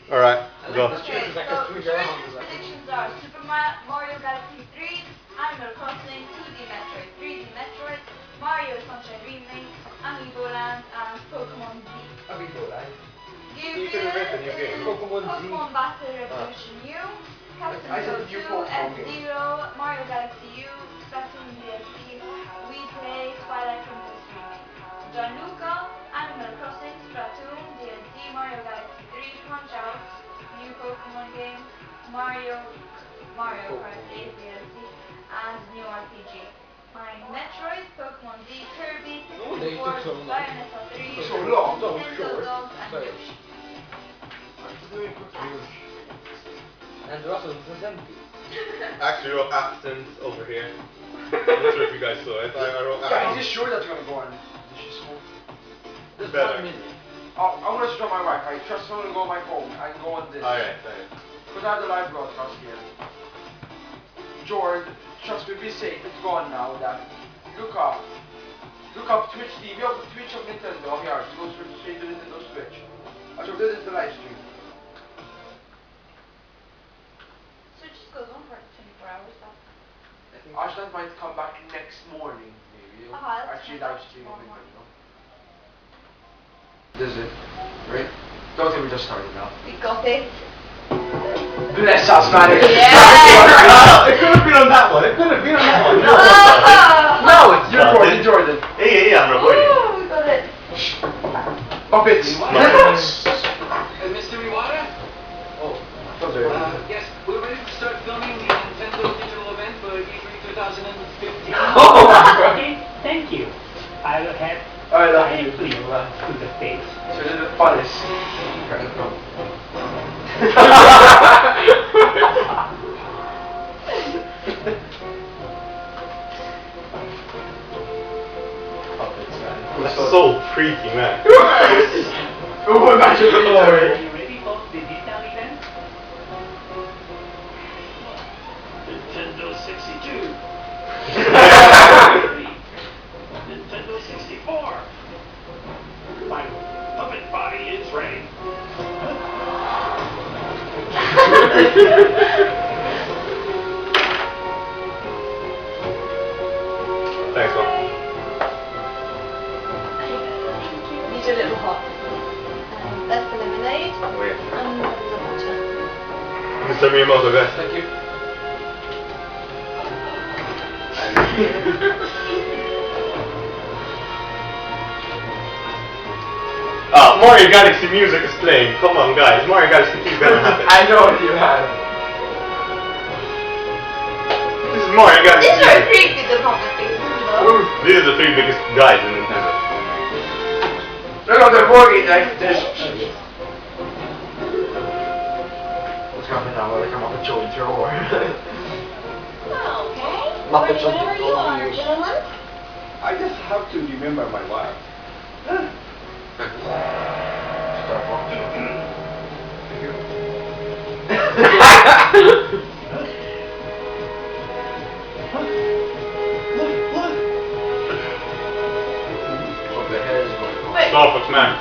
Alright, go. Okay, so predictions are Super Mario Galaxy 3, Animal Crossing, 2D Metroid, 3D Metroid, Mario Sunshine Remake, Amiibo Land, and Pokemon Z. Amiibo Land? You can invent a new game. Pokemon Battle Revolution U, Captain Toad 2, F-Zero, Mario Galaxy U, Splatoon DLC, Wii Play, Twilight Princess Remake. Gianluca, Animal Crossing, Splatoon, DLC, Mario Galaxy 3, Punch Out, new Pokemon game, Mario Kart 8 DLC, and new RPG. Mine Metroid, Pokemon Z, Kirby, Pikmin 4, Bayonetta 3, Nintendo Dogs, and Yoshi. And Russell was empty. Actually wrote absence over here. I'm not sure if you guys saw it. I wrote Yeah, absence. is it sure that's gonna go on? Just Better. 1 minute. I'm gonna switch on my Wi-Fi. Trust someone to go on my phone. I can go on this. Alright. Because I have the live broadcast here. George, trust me, be safe. It's gone now. That look up Twitch TV of Twitch of Nintendo of yours. Go straight to Nintendo Switch. I shall do this the live stream. So it just goes on for 24 hours, that's Ashland might come back next morning, maybe. That's Actually, fine. live stream of Tomorrow Nintendo. This is it, right? Don't think we just started now. We got it. Bless us, man. Yeah. It could have been on that one. It could have been on that one. No, it's your recording, Jordan. Yeah, I'm recording. Ooh, we got it. Puppets. Mr. Iwata? Oh. Yes, we're ready to start filming the Nintendo digital event for E3 2015. Okay, thank you. I will have I love you. directly run to the face. So this is the funnest. Puppets, man. That's so freaky, man. Oh, imagine the Are you ready for the digital event? Nintendo 62. Nintendo 64. My puppet body is ready. Thanks, man. These are little hot. That's the lemonade. Oh, yeah. And the water. Mr. Miyamoto, guys. Thank you. Mario Galaxy music is playing. Come on, guys. Mario Galaxy 2 is gonna happen. I know what you have. This is Mario Galaxy These are music. creepy, the puppet faces, though. These are the 3 biggest guys in Nintendo. Look at the mortgage like this. What's happening now? Well, they come up with Joe and throw or Okay. Muppets on Where you are, gentlemen? I just have to remember my wife. Wait. Starbucks, man.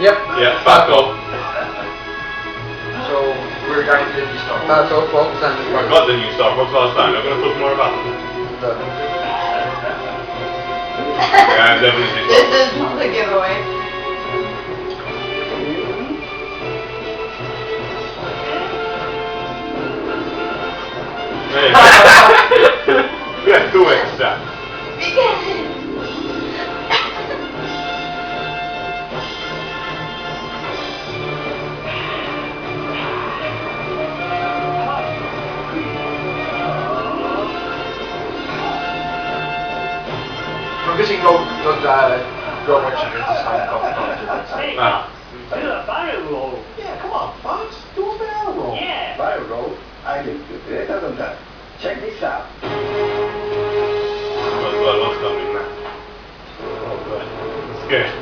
Yep. Yeah, back off. So we're going to the stuff. That's all folks and I got the new Starbucks last time. I'm gonna put more about it. Yeah, definitely. This is not a giveaway. Hey. Yeah, 2 extra. I'm guessing no much of this time of Hey, Ah. do a barrel roll. Yeah, come on, Fox. Do a barrel roll. Yeah. Barrel roll. I can do better than that. Check this out. Well, what's coming now? Oh, God. I'm scared.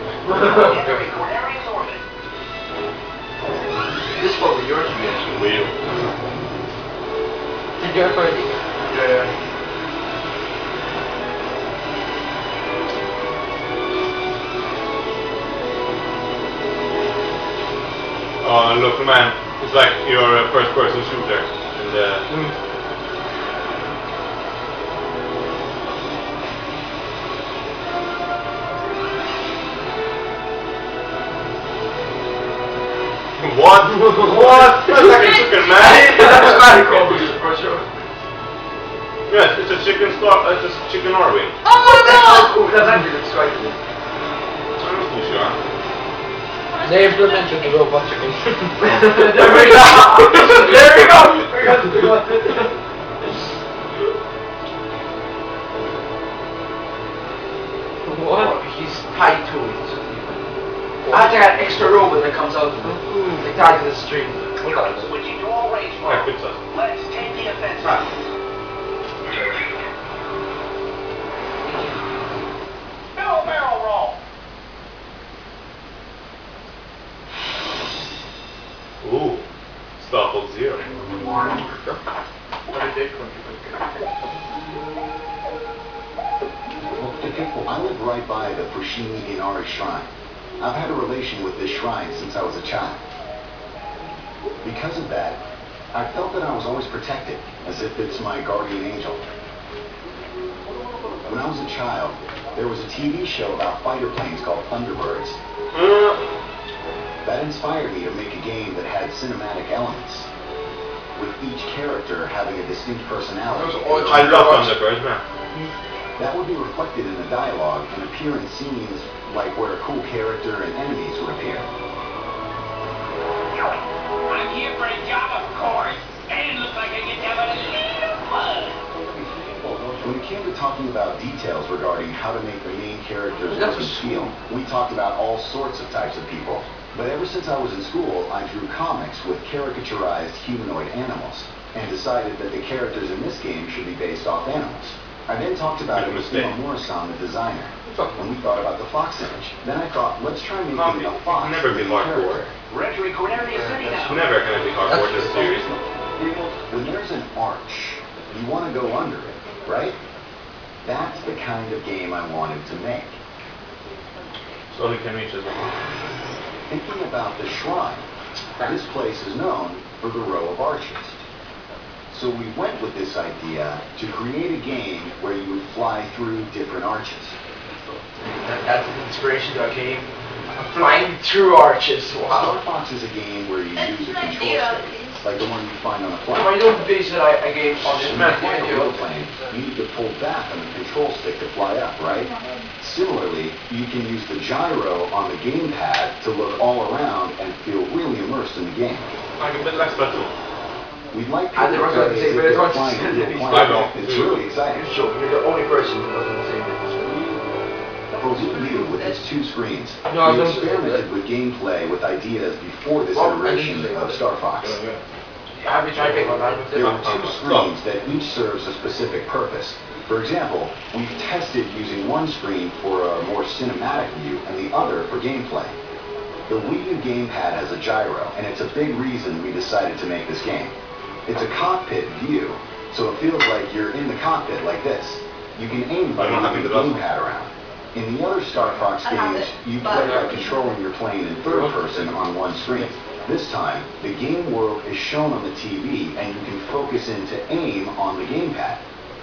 This is probably yours, man. Wheel. did you already? Yeah. look, man, it's like your first-person shooter. And what? What? That's like a chicken, man. That's not a cool for sure. Yes, it's a chicken star. It's a chicken Arwing. Oh That's actually described it. I'm not too sure. They implemented the robot chicken. There we go! There we go! We got to do it. What? He's tied to it. I have to add extra robot that comes out of it. Like tied to the string. Switching to all range Yeah, mode. good stuff. Let's take the offensive. Barrel roll. Ooh, Starfall Zero. I live right by the Fushimi Inari Shrine. I've had a relation with this shrine since I was a child. Because of that, I felt that I was always protected, as if it's my guardian angel. When I was a child, there was a TV show about fighter planes called Thunderbirds. That inspired me to make a game that had cinematic elements, with each character having a distinct personality. I love Thunderbirds, man. That would be reflected in the dialogue and appear in scenes like where a cool character and enemies would appear. I'm here for a job, of course. And it looks like I get to have a little fun. When it came to talking about details regarding how to make the main characters look and feel, we talked about all sorts of types of people. But ever since I was in school, I drew comics with caricaturized humanoid animals, and decided that the characters in this game should be based off animals. I then talked about it with DeBono-san, the designer, when we thought about the fox image. Then I thought, let's try making a fox Never be hardcore. Rhetoric area city now. Never gonna be hardcore in this series. When there's an arch, you want to go under it, right? That's the kind of game I wanted to make. So we can reach as well. Thinking about the shrine, this place is known for the row of arches. So we went with this idea to create a game where you would fly through different arches. That's the inspiration to our game. Flying through arches. Wow. Star Fox is a game where you use a control stick, like the one you find on a plane. Why don't base it a game on this When you map fly a video? real plane, you need to pull back on the control stick to fly up, right? Similarly, you can use the gyro on the gamepad to look all around and feel really immersed in the game. Like a bit less Splatoon. We'd like I people never to heard play say, as if but it's they're hard to flying say a real that plane. I know. It's really exciting. You're sure, you're the only person who doesn't say that. For Wii U, with its 2 screens, No, we I don't- experimented with gameplay with ideas before this iteration of Star Fox. I've been trying to pick one out. There are 2 screens that each serves a specific purpose. For example, we've tested using one screen for a more cinematic view and the other for gameplay. The Wii U gamepad has a gyro, and it's a big reason we decided to make this game. It's a cockpit view, so it feels like you're in the cockpit like this. You can aim by moving the gamepad around. In the other Star Fox games, you play by controlling your plane in third person on one screen. This time, the game world is shown on the TV, and you can focus in to aim on the gamepad.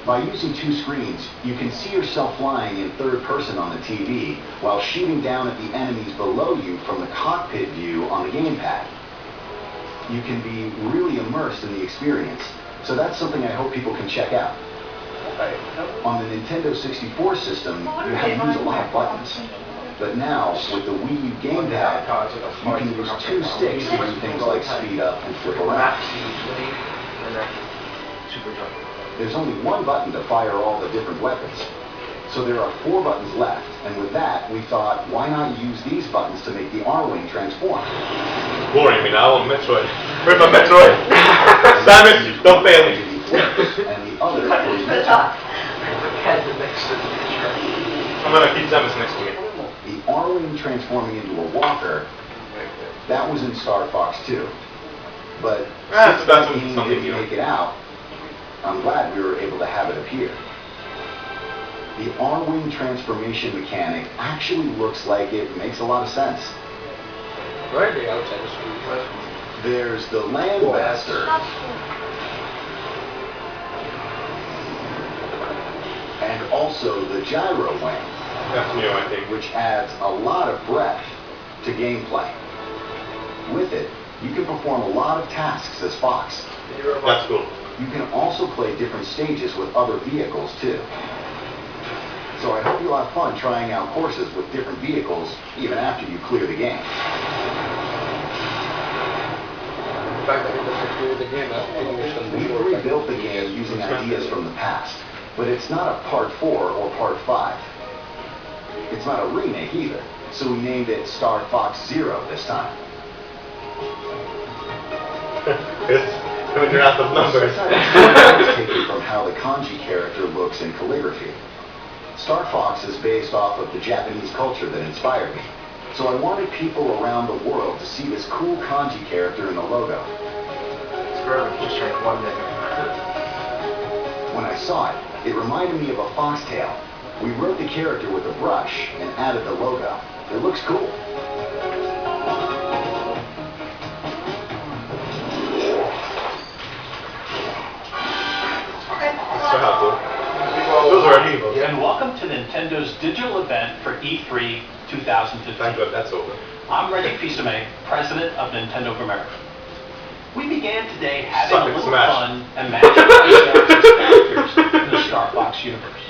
By using 2 screens, you can see yourself flying in third person on the TV, while shooting down at the enemies below you from the cockpit view on the gamepad. You can be really immersed in the experience, so that's something I hope people can check out. On the Nintendo 64 system, you had to use a lot of buttons. But now, with the Wii U gamepad, you can use 2 sticks to do things like speed up and flip around. There's only 1 button to fire all the different weapons. So there are 4 buttons left, and with that, we thought, why not use these buttons to make the R-Wing transform? Boring me now on Metroid. Where's my Metroid? Samus, don't fail me. And the other for U-turn. I'm gonna keep Samus next to me. The R-Wing transforming into a walker, that was in Star Fox 2. But since that game didn't make it out, I'm glad we were able to have it appear. The R-Wing transformation mechanic actually looks like it makes a lot of sense. Right, the outside the street. There's the Land Master, That's cool. and also the Gyro Wing, That's new, I think. which adds a lot of breadth to gameplay. With it, you can perform a lot of tasks as Fox. That's cool. You can also play different stages with other vehicles too. So I hope you'll have fun trying out courses with different vehicles even after you clear the game. The fact that it doesn't clear the game, I think we should We've rebuilt the game using ideas from the past, but it's not a Part 4 or Part 5. It's not a remake either, so we named it Star Fox Zero this time. When you're out of numbers. It's taken from how the kanji character looks in calligraphy. Star Fox is based off of the Japanese culture that inspired me, so I wanted people around the world to see this cool kanji character in the logo. When I saw it, it reminded me of a foxtail. We wrote the character with a brush and added the logo. It looks cool. So how cool. Those are amiibos. And welcome to Nintendo's digital event for E3 2015. Thank God that's over. I'm Reggie Fils-Aimé, President of Nintendo of America. We began today having Suck a and little smash. fun and matching ourselves as characters in the Star Fox universe.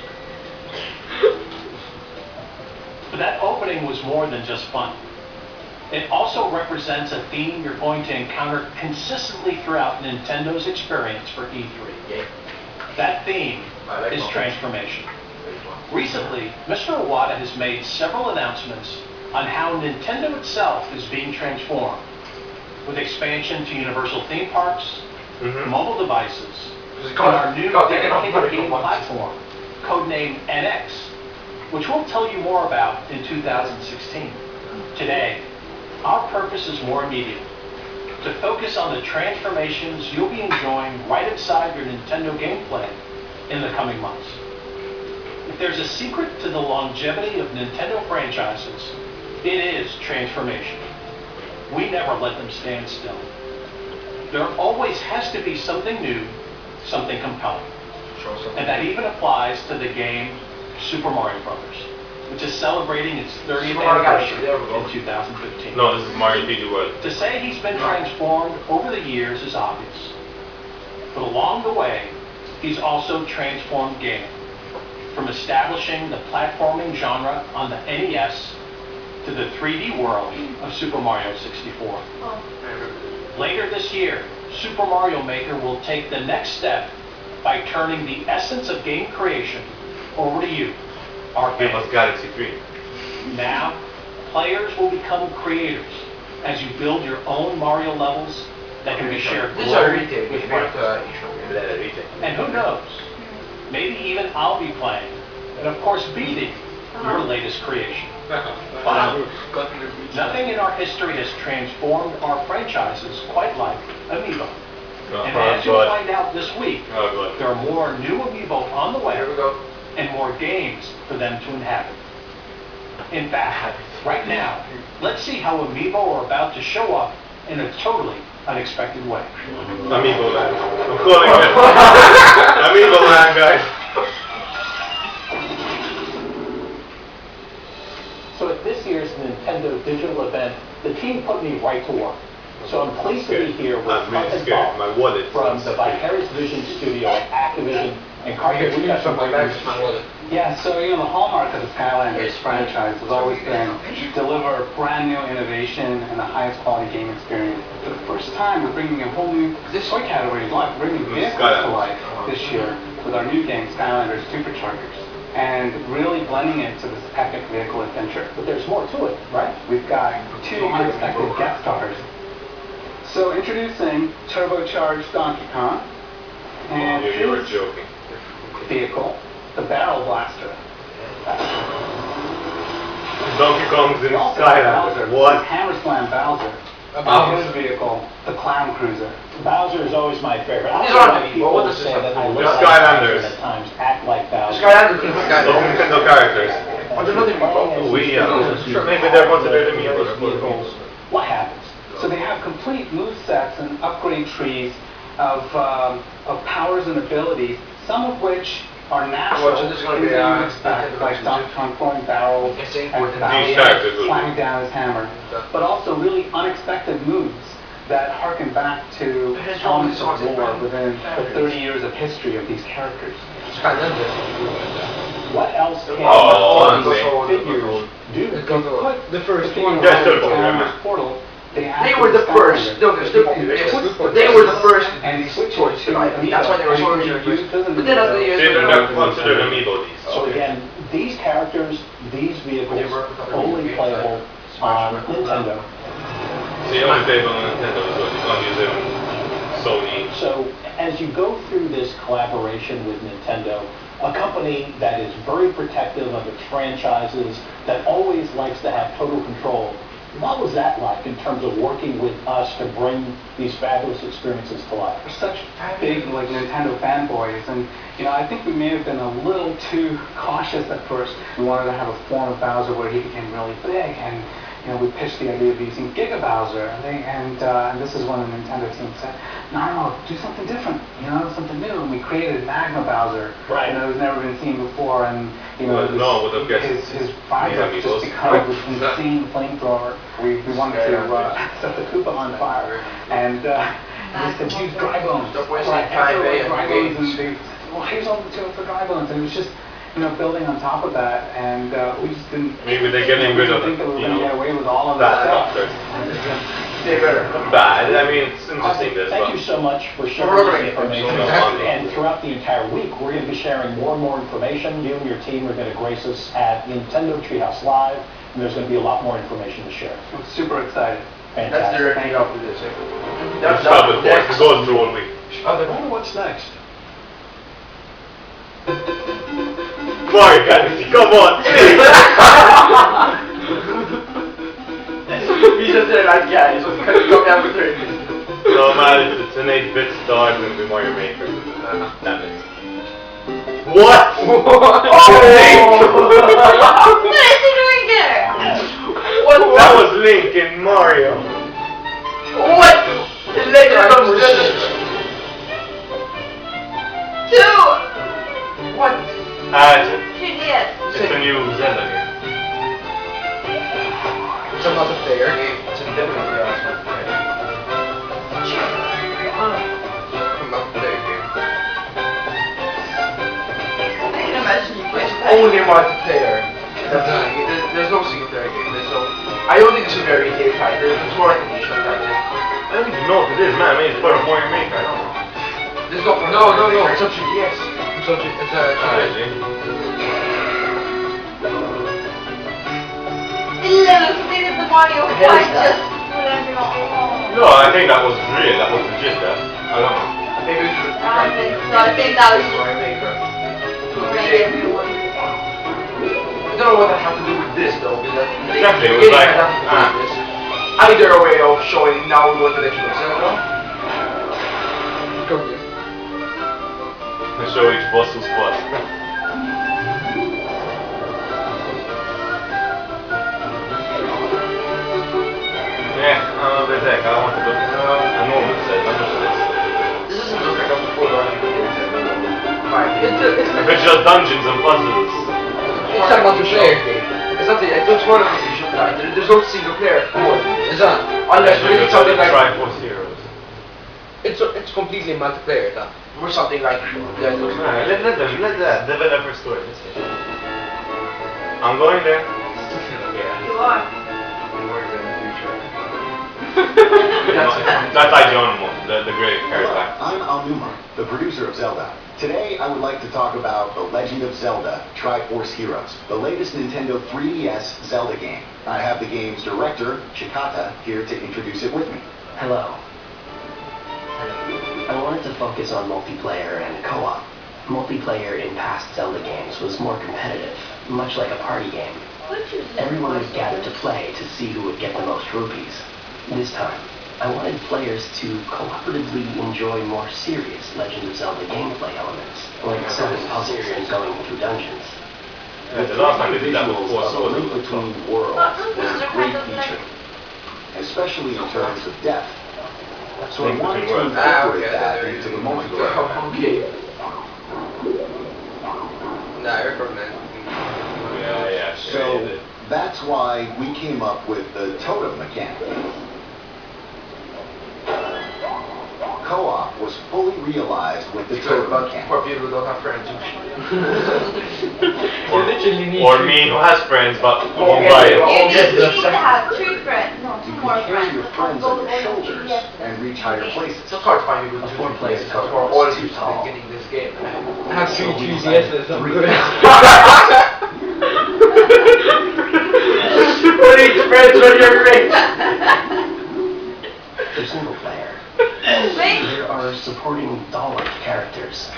But that opening was more than just fun. It also represents a theme you're going to encounter consistently throughout Nintendo's experience for E3. That theme is transformation. Recently, Mr. Iwata has made several announcements on how Nintendo itself is being transformed, with expansion to Universal theme parks, mobile devices, and our new dedicated game platform, codenamed NX, which we'll tell you more about in 2016. Today, our purpose is more immediate, to focus on the transformations you'll be enjoying right inside your Nintendo gameplay in the coming months. If there's a secret to the longevity of Nintendo franchises, it is transformation. We never let them stand still. There always has to be something new, something compelling. And that even applies to the game Super Mario Brothers, which is celebrating its 30th anniversary in 2015. No, this is Mario 3D World. To say he's been transformed over the years is obvious. But along the way, he's also transformed gaming, from establishing the platforming genre on the NES to the 3D world of Super Mario 64. Later this year, Super Mario Maker will take the next step by turning the essence of game creation over to you, our Give us fans. Galaxy 3. Now, players will become creators as you build your own Mario levels that can be shared globally with friends. And who knows, maybe even I'll be playing, and of course beating your latest creation. Finally, nothing in our history has transformed our franchises quite like Amiibo. And as you'll find out this week, there are more new Amiibo on the way and more games for them to inhabit. In fact, right now, let's see how Amiibo are about to show up in a totally unexpected way. Amiibo Land. I'm calling it. Amiibo Land, guys. So at this year's Nintendo digital event, the team put me right to work. So I'm pleased to be here with I'm really scared. My wallet. from the Vicarious Vision studio at Activision and Carter. We got some great news. Yeah, so the hallmark of the Skylanders franchise has always been deliver brand new innovation and the highest quality game experience. For the first time, we're bringing a whole new toy category to life, bringing vehicles to life this year with our new game, Skylanders Superchargers, and really blending it to this epic vehicle adventure. But there's more to it, right? We've got two unexpected guest stars. So introducing turbocharged Donkey Kong and You were his joking. vehicle, the Barrel Blaster. Donkey Kong's in We also have Skylanders. Bowser, What? Hammer Slam Bowser. And his vehicle, the Clown Cruiser. Bowser is always my favorite. I These don't know aren't why people Amiibo. What does say this have that to I do look with like Skylanders? Bowser and at times act like Bowser. Those Nintendo characters. Oh, they're not Amiibo. We, maybe they're considered Amiibo. Vehicles what happens? So they have complete move sets and upgrade trees of powers and abilities, some of which are natural, So this is gonna things be, that you would expect, like transforming barrels and Bowser slamming down his hammer, but also really unexpected moves that harken back to elements of lore within the 30 years of history of these characters. What else can these figures do? Put The first one Yes, in the portal. They were the first. No, they were the first and choice. That's why they were so originally. But then after the years, They don't consider amiibo these. So again, these characters, these vehicles, only playable on Nintendo. So you only play it on Nintendo as well. You can't use it on Sony. So as you go through this collaboration with Nintendo, a company that is very protective of its franchises, that always likes to have total control, what was that like in terms of working with us to bring these fabulous experiences to life? We're such big like Nintendo fanboys, and I think we may have been a little too cautious at first. We wanted to have a form of Bowser where he became really big, and we pitched the idea of using Giga Bowser, and this is when the Nintendo team said, no, do something different, something new, and we created Magma Bowser. Right. It was never been seen before, and his visor just became this insane flamethrower. We wanted to set the Koopa on fire, and they said use dry bones. Dry bones, and they here's all the material for dry bones, and it was just building on top of that, and we just didn't. Maybe they're getting rid of think that we were going to get away with all of that stuff. They better. Bad. I mean, it's interesting this. Thank you so much for sharing this information. And throughout the entire week, we're going to be sharing more and more information. You and your team are going to grace us at Nintendo Treehouse Live, and there's going to be a lot more information to share. I'm super excited. That's Fantastic. directly after this. That's how the course goes through all week. I wonder what's next. Mario Galaxy, come on! He just said like, yeah, he's just gonna come down with 30. No man, it's an 8-bit start and the Mario Maker. Damn it. What? What is he doing there? What? That was Link in Mario. What? The Legend of Zelda 2! What? Yes. It's a new Zelda game. It's a multiplayer game. It's a definitely multiplayer game. I can imagine you play Only multiplayer. There's no single player game. I don't think it's a very hit title. It's more like a niche title. I don't even know what it is, man. I mean, it's part of Mario Maker. I don't know. There's no. It's a 3DS. It's a 3DS. 11 completed the Mario fight just whatever. No, I think that was real. That was legit. I don't know. Maybe we should. I think that was Mario Maker. everyone. I don't know what that has to do with this though. Exactly, it was like, either a way of showing now we're going to Legend of Zelda. And show each boss who's boss. Yeah, I'm a bit heck. I want to look a normal set, not just this. This doesn't look like a full on If it's just dungeons and puzzles. It's a multiplayer game. It's not it looks more like a visual title. There's no single player mode. Is that? Unless we did something like Triforce Heroes. it's completely multiplayer, or something like that. Let the developers do it. I'm going there. You are. That's Ionomo, the great character. I'm Aonuma, the producer of Zelda. Today, I would like to talk about The Legend of Zelda, Triforce Heroes, the latest Nintendo 3DS Zelda game. I have the game's director, Chikata, here to introduce it with me. Hello. I wanted to focus on multiplayer and co-op. Multiplayer in past Zelda games was more competitive, much like a party game. Everyone would gather to play to see who would get the most rupees. This time, I wanted players to cooperatively enjoy more serious Legend of Zelda gameplay elements, like solving puzzles and going through dungeons. The last time they did that Visuals before, of so the link between worlds was a great feature. As especially in terms of depth. So I Link wanted between to worlds. incorporate that into the multiplayer. Okay. Nah, I recommend. Yeah, sure. you So did. that's why we came up with the totem mechanic. Co-op was fully realized with the It's good, totem but mechanic. for people who don't have friends. Or me who has friends but won't Okay. buy it. You yes, need that's to have 2 friends, no, 2 You more can carry friends. your friends on your shoulders and reach higher places. It's not hard to find people A to 4-player do this totem for all was too interested tall. in getting this game. I have So 3 we 3DSs, I'm good. What each friends when you're rich? For single player, Wait. there are supporting doll-like characters.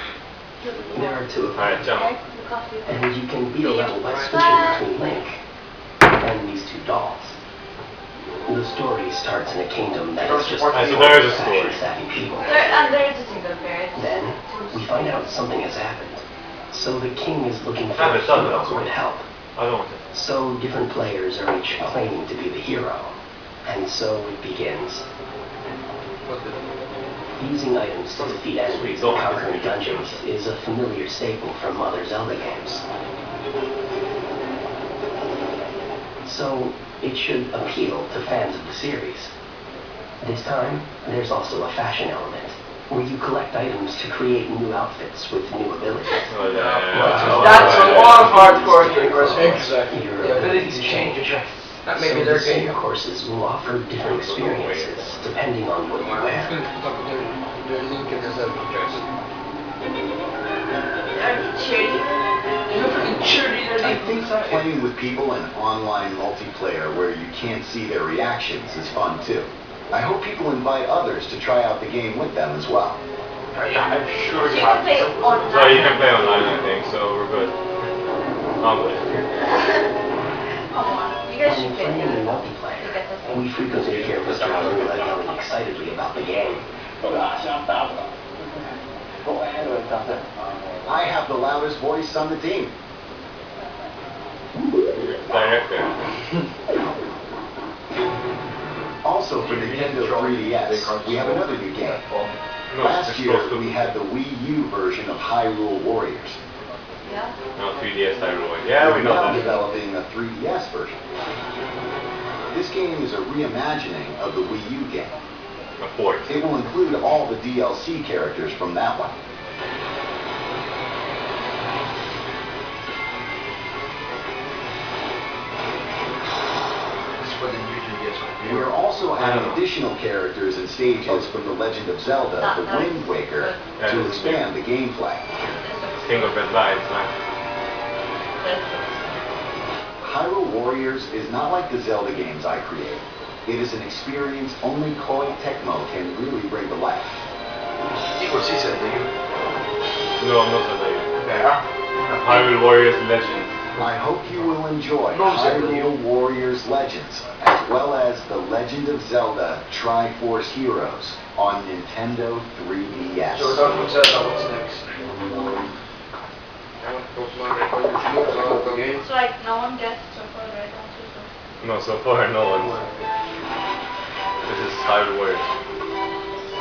There are 2 of them. Alright, jump. And you can beat a level by switching between Link and these 2 dolls. The story starts in a kingdom that is just full so there is a of story. fashion-savvy people. There is a single player. Then, we find out something has happened. So the king is looking for Ah, a but it's not hero that who would help. I don't want it. So different players are each claiming to be the hero. And so it begins. Using items to defeat enemies and conquering dungeons is a familiar staple from other Zelda games. So it should appeal to fans of the series. This time, there's also a fashion element, where you collect items to create new outfits with new abilities. Oh, That's what all hardcore gamers want. Exactly. Your The ability abilities to change your dress. That So may be the their senior game. courses will offer different experiences depending on what you I'm wear. going to put up their link in the Zelda dress. Are they cheerleaders? You're freaking cheerleader. I think playing with people in online multiplayer where you can't see their reactions is fun too. I hope people invite others to try out the game with them as well. Yeah, I'm sure You you can have. play online. So you can play online, I think, so we're good. I'm good. Come on, you guys When should play playing in together. multiplayer, we frequently hear Mr. Lula yelling excitedly about the game. I have the loudest voice on the team. Director. Also for Nintendo 3DS, we have another new game. No, Last it's year, supposed to we be. had the Wii U version of Hyrule Warriors. Yeah. No, 3DS Hyrule. Yeah, we We're know now that. developing a 3DS version. This game is a reimagining of the Wii U game. Of course. It will include all the DLC characters from that one. This is for the new 3DS. We are also I don't adding know. additional characters and stages from The Legend of Zelda, The Wind Waker, Yeah, to this is expand the gameplay. King of Red Lights, man. Hyrule Warriors is not like the Zelda games I create. It is an experience only Koei Tecmo can really bring to life. Equal season, do you? No, I'm not Zelda. Yeah. Hyrule Warriors Legend. I hope you will enjoy No, Zelda. Hyrule Warriors Legends, as well as The Legend of Zelda Triforce Heroes on Nintendo 3DS. So without looks at what's next? So like no one gets so far right answer, so. No, so far no one. This is Hyrule Warriors.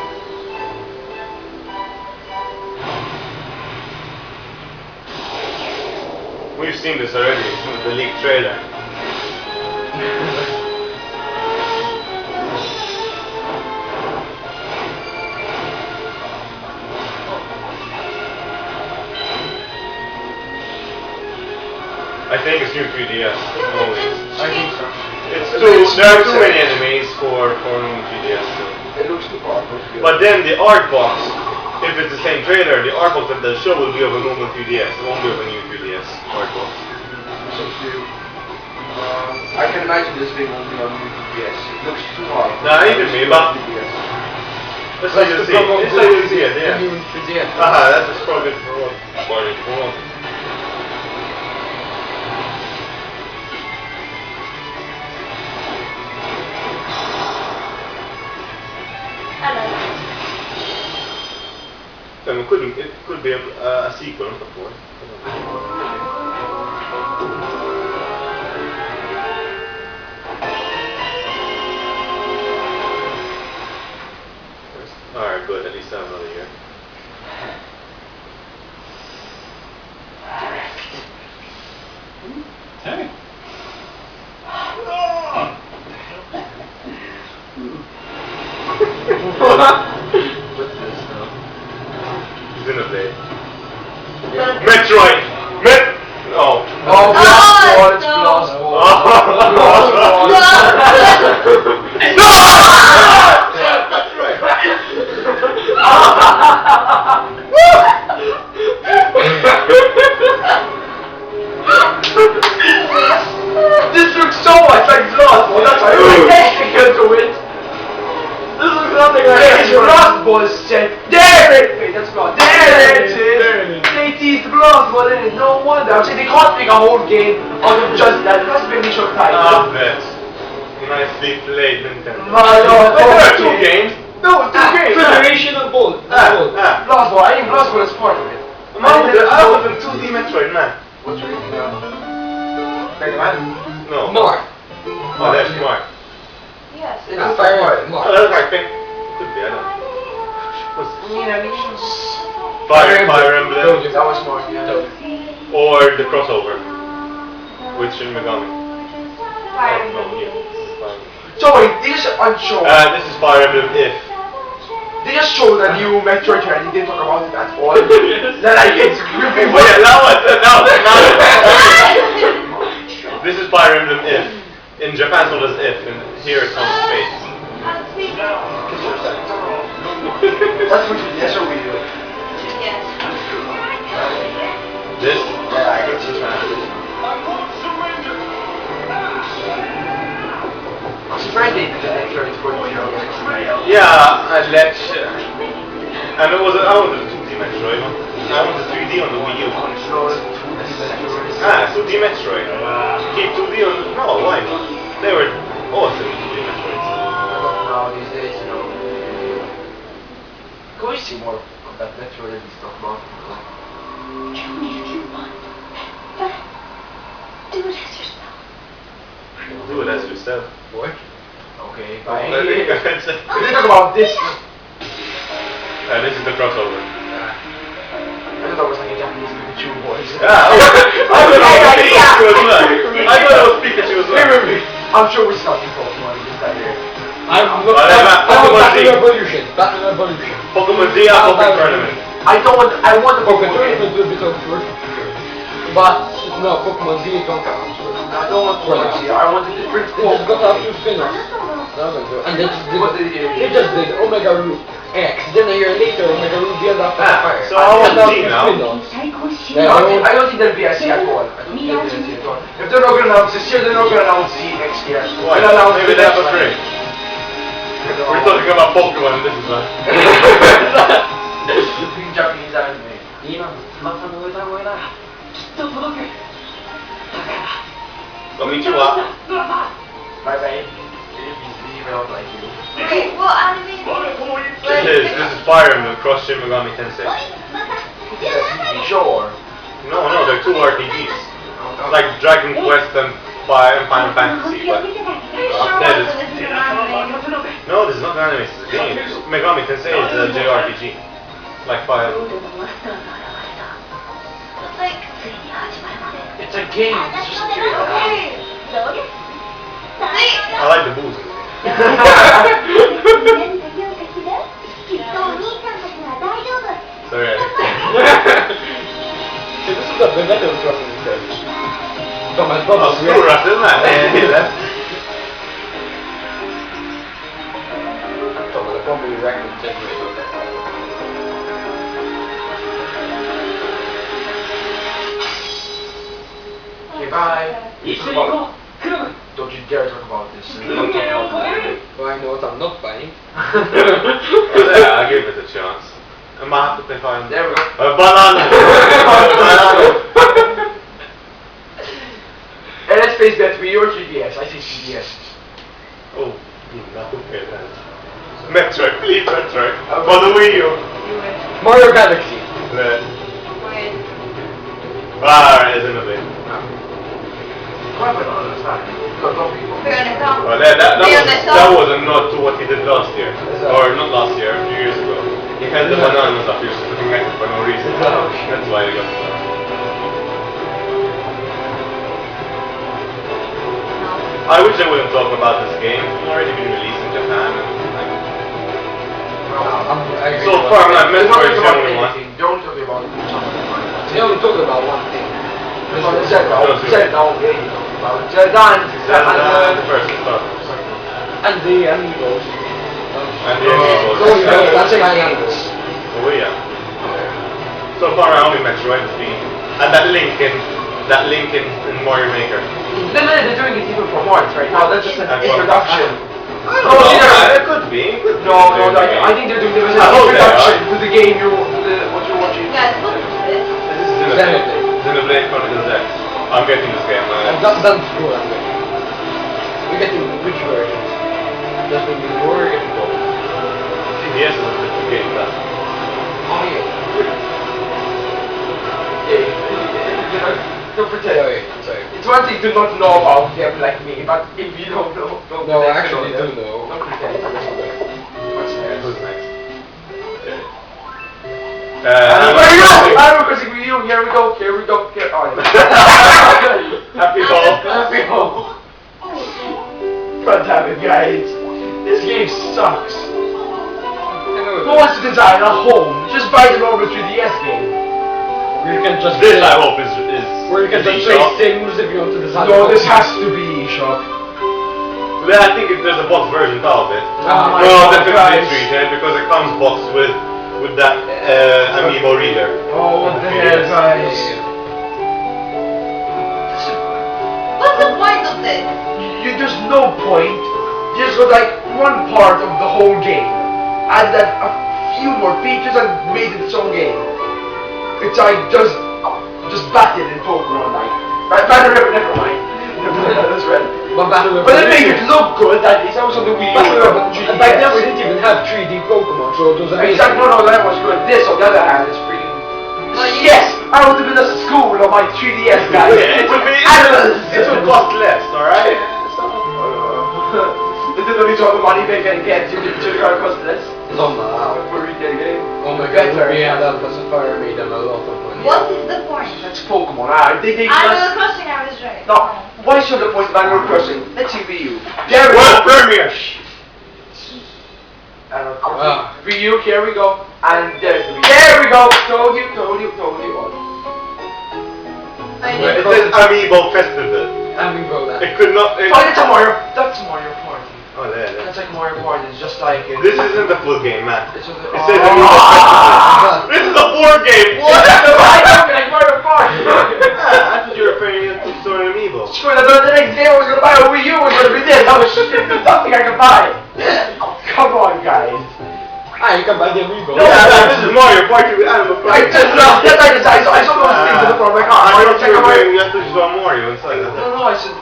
We've seen this already, it's the leaked trailer. I think it's new 3DS. I think so. There are too many enemies for new 3DS. So. It looks too powerful. But then the art box, if it's the same trailer, the art box that they'll show will be of a normal 3DS. It won't be of a new 3DS art box. So too. I can imagine this being only on new 3DS. It looks too powerful. Nah, even me, but- 3DS. Let's say you'll see it. Let's say you'll see it, yeah. The new 3DS. That's a struggle for one. Sorry, for one. Then it could be a sequel, of course. What's this now? Xenoblade. Yeah. Metroid! Oh. Oh, Blast Ball, it's no. Blast Ball. This looks so much like Blast Ball, that's why I'm technical to it. This looks nothing like it. Blast Ball set. There it is! That's Blast. There it is! They teased Blast Ball in it, no wonder. I'm saying they can't make a whole game out of just that. It has to be initial title. Ah, yes. Nicely played, Nintendo. My lord, There are two games. No, two games. Federation of Bold. Blast Ball, I think Blast Ball is part of it. Out of them 2D Metroid, man. What's your name? Mega Man? No. Mark. Oh, that's Mark. Yes. It's a Fire Emblem. Oh, that's Mark. Could be, I don't know. What's Fire Fire Emblem. That was Mark, yeah. Or the crossover with Shin Megami. Fire No, Emblem. yeah. So wait, they just unshow. This is Fire Emblem If. They just showed a new Metroid here and they didn't talk about it at all. Then I get really Oh yeah, now. This is Fire Emblem If. In Japan, so does If, and here it's on space. That's what you yes or we do. Yes. This? Yeah, I get you trying. I'm surprised they did the Metroid for the Yeah, I let. And it was I wanted a 2D Metroid. I wanted 3D on the Wii U. Ah, 2D Metroid. Keep 2D on the... No, why not? They were awesome 2D Metroids. Now these days, you know. Can we see more of that Metroid and stuff, man? Tell me if you want, but do it as yourself. Do it as yourself. What? Okay, Oh, bye. I think We talk about this. this is the crossover. I thought that was like a Japanese Pikachu voice. I thought it was Pikachu as well. I'm sure we're starting Pokemon this time here. I'm Pokemon Battle Z. Revolution. Battle Revolution. Pokemon Z, Pokemon Tournament. I want the Pokemon Pokemon Tournament will be come first. But no, Pokemon Z don't count. I don't want Pokemon Z. I want the different They just got Pokemon. a few spin-offs. And they just did, What did they just did Omega Root X. Then a year later, Omega Root the other fire. So I want And Z now. spin-offs. I don't think there'll be a Z at all. I don't think there'll be a Z at all. If they're not going to announce this year, they're not going to announce Z next year. Why? They'll announce Maybe the they have next a one. frame. We're talking about Pokemon, this is not. Between Japanese anime. 今の翼の歌声ならきっと届く。だから Konnichiwa. Bye bye. Leave out like you. Wait, what anime? This is Fire Emblem Cross Shin Megami Tensei. Sure. No, they're two RPGs. Like Dragon Quest and Final Fantasy, but that is... No, this is not an anime, it's a game. Megami Tensei is a JRPG. Like Fire Emblem. Like, It's a game. It's just a game. I like the booze. Sorry. So this is the Vendetta Crossing instead. Thomas Oh, Bubbles. screw Russ, isn't that? Thomas, the probably record generator. Okay, bye. 一緒に行こう。クラブ。 Don't you dare talk about this. Don't talk about this. Well, I know what I'm not buying. Yeah, I'll give it a chance. I might have to play Fire Emblem. There we go. Banana! And let's face that, Wii or 3DS? I say 3DS. Oh, no, okay, then. Metroid, please, Metroid. For the Wii U. Mario Galaxy. Yeah. wait. Alright, it's in a bit. Why am I not understanding? Because of people. Well, that was a nod to what he did last year. Or not last year, a few years ago. He had the bananas up, he was just looking at it for no reason. That's why he got it. I wish I wouldn't talk about this game. It's already been released in Japan. And, like, So far, my Metroid is the only one. They're only talking about They only talk about one thing. Zelda, okay. Zelda and the first Star Wars. And the Amiibos. And the Amiibos. That's Skylanders. Oh yeah. So far I only Metroid 3. And that Link in Mario Maker. Then they're doing it even for once right now. That's just an And for- introduction. It could be. No, I think they're doing an I hope they introduction are. to the game what you're watching. Guys, what is this? This is Xenoblade Chronicles X. I'm getting this game. That's cool, I'm getting. You're getting which version? Just the new or you're getting both? CDS is a different game. Oh yeah. Don't pretend. Sorry. It's one thing to not know about them like me, but if you don't know, don't No, I pretend actually to do know. Don't pretend. What's next? Who's next? I'm requesting with you. Here we go. Oh, Happy Ball. Happy home. God damn it, guys. This game sucks. Who wants to design a home? Just buy the normal 3DS game. You can just This I hope is where you can just eShop. say Sims if you want to design. No, this has to be eShop. Well, I think if there's a box version of it. Oh my Well, God, definitely guys. treated because it comes boxed with that Amiibo reader. Oh, what the hell, guys? What's the point of this? There's no point. You just got like one part of the whole game, added a few more features and made it its own game. It's like just battle in Pokemon, like never mind. That's right. But they make it look good. That is also the Wii U. Back then we didn't even have 3D Pokemon, so it was amazing. Exactly. No, that was good. This, on the other hand, is freaking. Yes, I want to build a school on my 3DS, guys. It will cost less, alright? They didn't need all the money they can get. You gotta cost less. Oh no. For retail game. Oh my god, yeah, that Pacifier made them a lot of money. What is the point? That's Pokemon. Animal Crossing, I was right. No, what is the point of Animal Crossing? Let's see Wii U. World premiere! Animal Crossing. Wii U, here we go. And there's the Wii U. There we go! Told you. It says Amiibo Festival. Amiibo that. It could not. Oh, that's Mario Party. Oh, there. That's like Mario Party. It's just like. This isn't the full game, man. It's just It says Amiibo Festival. This is a board game! What? Like Mario Party. I thought you were referring to story Amiibo. Screw that. The next day I was gonna buy a Wii U. Was gonna be this. I was shit. There's nothing I can buy. Come on, guys. Ah, you can buy the Amiibo. Yeah, this is Mario Party with Animal I Crossing. just love that. I saw those things in the front of my car. I I thought check you out were my. doing that to show Mario inside. No, I said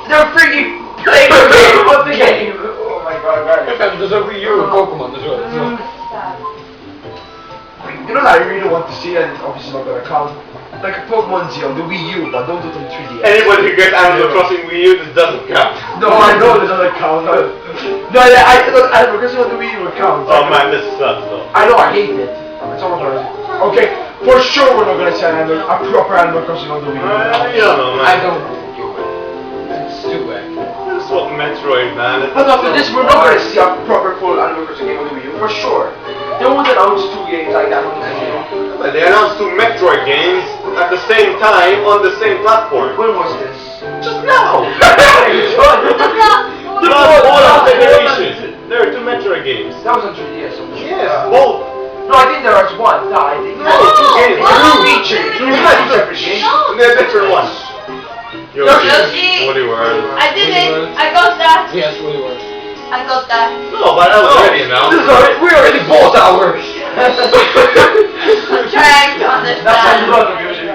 they're freaking playing the game of the game. Oh my god, guys. And there's a Wii U with Pokemon as well. So. You know what I really want to see, and it's obviously not gonna count. Like a Pokemon Z on the Wii U, but don't do it on 3DS. Anybody who gets Animal Crossing Wii U, this doesn't count. No, I know this doesn't count. No, I thought Animal Crossing on the Wii U would count. Oh man, this sucks though. I know, I hate it. It's almost okay, for sure we're not gonna see a proper Animal Crossing on the Wii U. You don't know, man. I don't think you will. It's too wacky. This is what Metroid, man. But after this, we're not gonna see a proper full Animal Crossing game on the Wii U, for sure. They won't announce 2 games like that on the Wii U. But they announced 2 Metroid games at the same time on the same platform. When was this? Just now! The Not all of the generations. There are 2 Metroid games. That was on 3DS. Yes, both. No, I think there was one. No, I think No, 2 games. Wow. 2 features. 2 separate games. They're different ones. Yoshi. Woody World. I did it. I got that. Yes, we were. I got that. No, but I was ready now. We already bought ours! I'm trying to That's how you understand. run the Yoshi.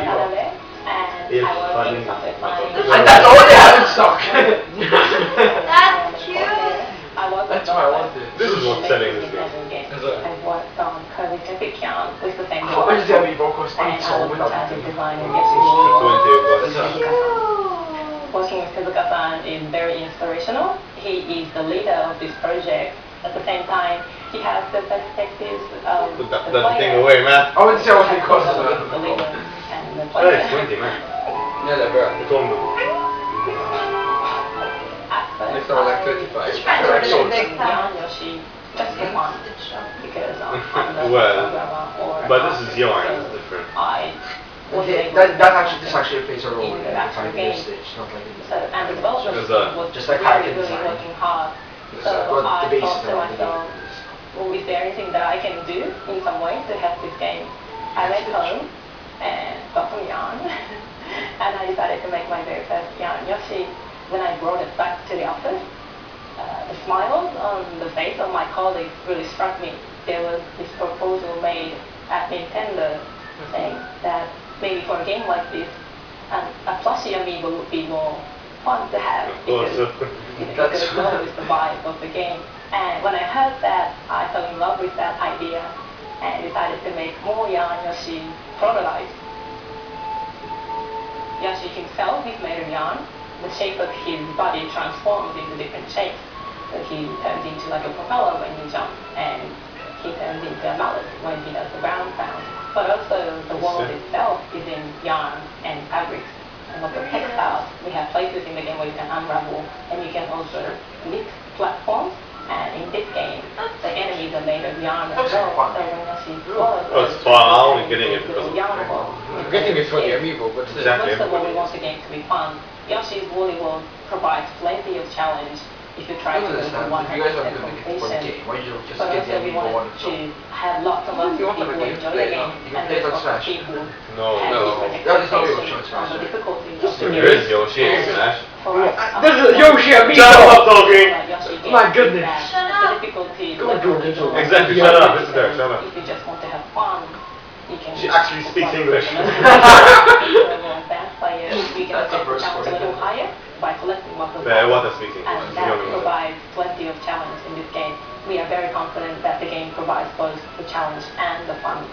It's funny. And that's all they have in stock. That's cute. That's what I wanted. This is what's selling this game. I've worked on Kirby Epic Yarn with the same How much does the Amiibo cost? and I'm I so was without as a it. designer $20 working with Tezuka-san is very inspirational. He is the leader of this project. At the same time, he has the perspectives of Put the that thing player. away, man. I wouldn't say what it costs. The leader and the Oh, it's player. 20, man. Yeah, they're very. It's on Next time like 35. It's kind of a really big Yarn town. Yoshi just for fun. Because because I'm not Well, a programmer or but an this is artist, yours, so it's different. I wasn't able That, to that make actually, this actually plays a role in in the the actual time game. stage, not like in the So, and the development Because, team was just like really, character really design. working hard. It's So what I the basis thought to of the myself, game well, is there anything that I can do in some way to help this game? I went home and got some yarn, and I decided to make my very first yarn Yoshi. When I brought it back to the office, the smiles on the face of my colleagues really struck me. There was this proposal made at Nintendo saying that maybe for a game like this, a plushie amiibo would be more fun to have because it goes well with the vibe of the game. And when I heard that, I fell in love with that idea and decided to make more yarn Yoshi prototypes. Yoshi himself is made of yarn. The shape of his body transforms into different shapes. So he turns into like a propeller when he jumps, and he turns into a mallet when he does the ground pound. But also the world itself is in yarn and fabrics and lots of textiles. We have places in the game where you can unravel, and you can also lift platforms. And in this game, the enemies are made of yarn as well. So when Yoshi falls, It's fun. I'm only getting it because of yarn ball. I'm getting it for the amiibo, but Exactly. Most of all, we want the game to be fun. Yoshi's Woolly World provides plenty of challenge if you try to go for 100% completion. But also we wanted to have lots and lots of people enjoy the game, and there's lots of people have different expectations on the difficulty of the There is game. Yoshi in Smash. There's a Yoshi amiibo! Stop talking! My goodness. The difficulty level Exactly, shut up, listen there, shut up. if you just want to have fun, you can She actually speaks English. advanced players, we can set the challenge a little higher by collecting lots of What does speaking and English? that provides plenty of challenge in this game. We are very confident that the game provides both the challenge and the fun.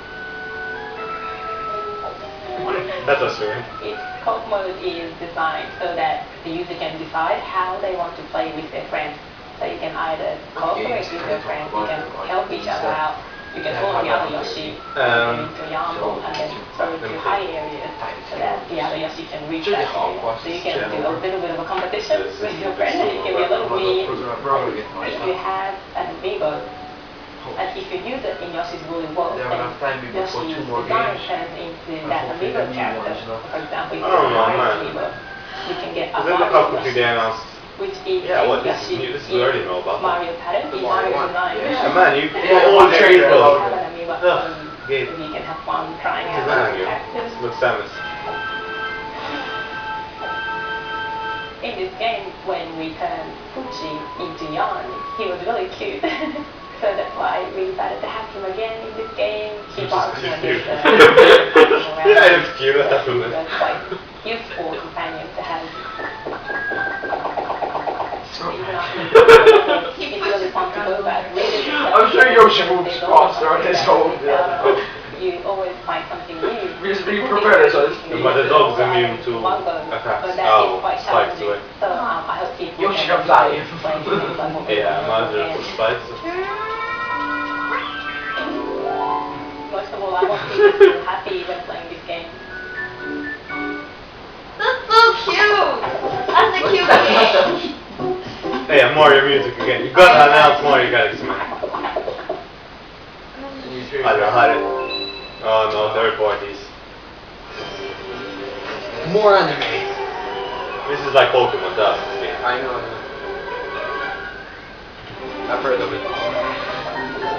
That's a story. Its co-op mode is designed so that the user can decide how they want to play with their friends. So you can either cooperate with your friends, you can help each other out, you can hold the other Yoshi into a yarn ball and then throw it to high areas so that the other Yoshi can reach that area. So you can do a little bit of a competition with your friend, and you can be a little mean. If you have an amiibo, and if you use it in Yoshi's Woolly World, then Yoshi's design turns into that amiibo character. For example, if you have a Mario amiibo, you can get a Is that the Mario cup Yoshi, they announced? which is Yeah, a what, this is Yoshi new, this is we already know about. Mario pattern in Mario design. Yeah, man, you Yeah, all yeah, trade yeah. those. Have an amiibo, Gabe. and you can have fun trying out What's that on different you? characters. Looks Samus. In this game, when we turned Fuji into yarn, he was really cute. So that's why we decided to have him again in this game. He barks when he's around. Yeah, it's cute. That's He's a quite useful companion to have. It's really fun to go back. I'm sure Yoshi moves faster on his own. You always find something new. Because being prepared, so it's But the dog's immune to attacks. But that Oh, is quite spikes challenging. away. So I hope people Yoshi can fly. Yeah, mother spikes. Most of all, I want people to feel happy when playing this game. That's so cute! That's a cute game! Hey, Mario music again. You gotta announce Mario Galaxy, man. I don't hide it. Oh no, third parties. More anime. This is like Pokemon, does this game. I know. I've heard of it.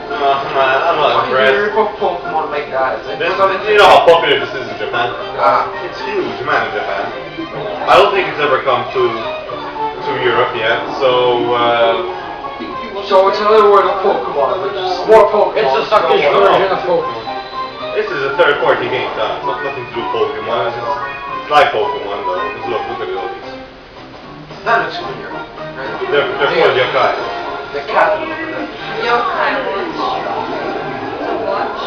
Oh man, I'm not Why did you impressed. rip off Pokemon like that? This, you know how popular this is in Japan? It's huge, man, in Japan. I don't think it's ever come to Europe yet, so So it's another word of Pokemon, which is more Pokemon. It's a suckish version of Pokemon. this is a third-party game, it's nothing to do with Pokemon. It's like Pokemon though. Because look at all these. That looks familiar. Right? They're called yokai. The cat. Yokai watch. To watch.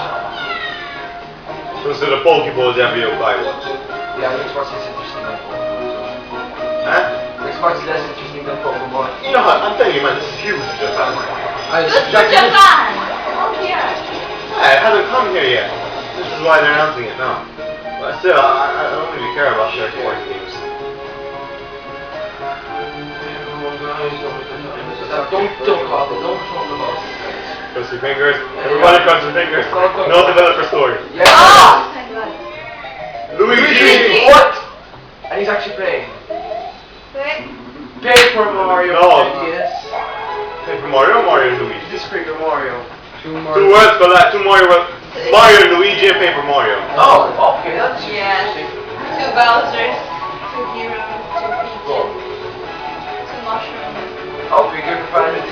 So instead of Pokeballs, you have a yokai watch. Yeah, Xbox is interesting than Pokemon. Huh? Xbox is less interesting than Pokemon. You know, I'm telling you, man, this is huge in Japan. Good for Japan! Oh, here. Yeah, it hasn't come here yet. This is why they're announcing it now. But still, I don't really care about third-party games. Don't talk about it. Don't talk about it. Cross your fingers. Everybody cross your fingers. No developer story. Yeah. Oh! Thank God. Luigi! What? And he's actually playing. Wait. Paper Mario. No. Yes. Paper Mario or Mario and Luigi? This is Paper Mario. Two words for that. Two Mario. Mario, Luigi, and Paper Mario. Oh, okay, that's Yeah. interesting. 2 Bowsers, 2 Heroes, 2 Peaches, 2 Mushrooms. Okay, good for fans.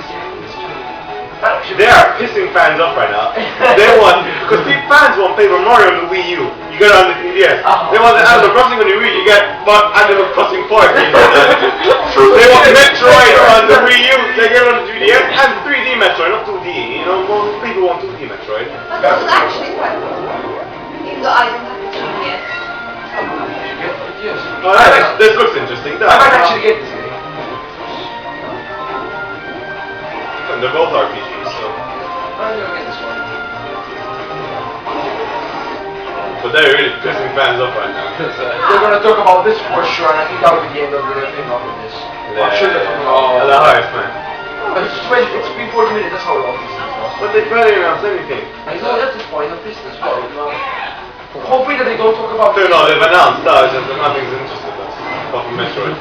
They are pissing fans off right now. They want, because fans want Paper Mario on the Wii U. You get it on the 3DS. They want the Animal Crossing on the Wii. You get Animal Crossing 4. They want Metroid on the Wii U. They get it on the 3DS and 3D Metroid, not 2D. You know, most people want 2D Metroid. But this is actually quite cool. Even though I don't have the 3DS. Yes. Oh, this looks interesting. I might actually get this game. And they're both RPGs, so. I'm gonna get this one. But they're really pissing fans off right now. They're gonna talk about this for sure, and I think that will be the end of the thing after this. I'm sure they're talking about the highest man. It's been 40 minutes, that's how long this is. But they barely announced anything. I know that's the point of this as well, you know. Hoping that they don't talk about No, they've announced that, just that nothing's interested us. Apart from Metroid.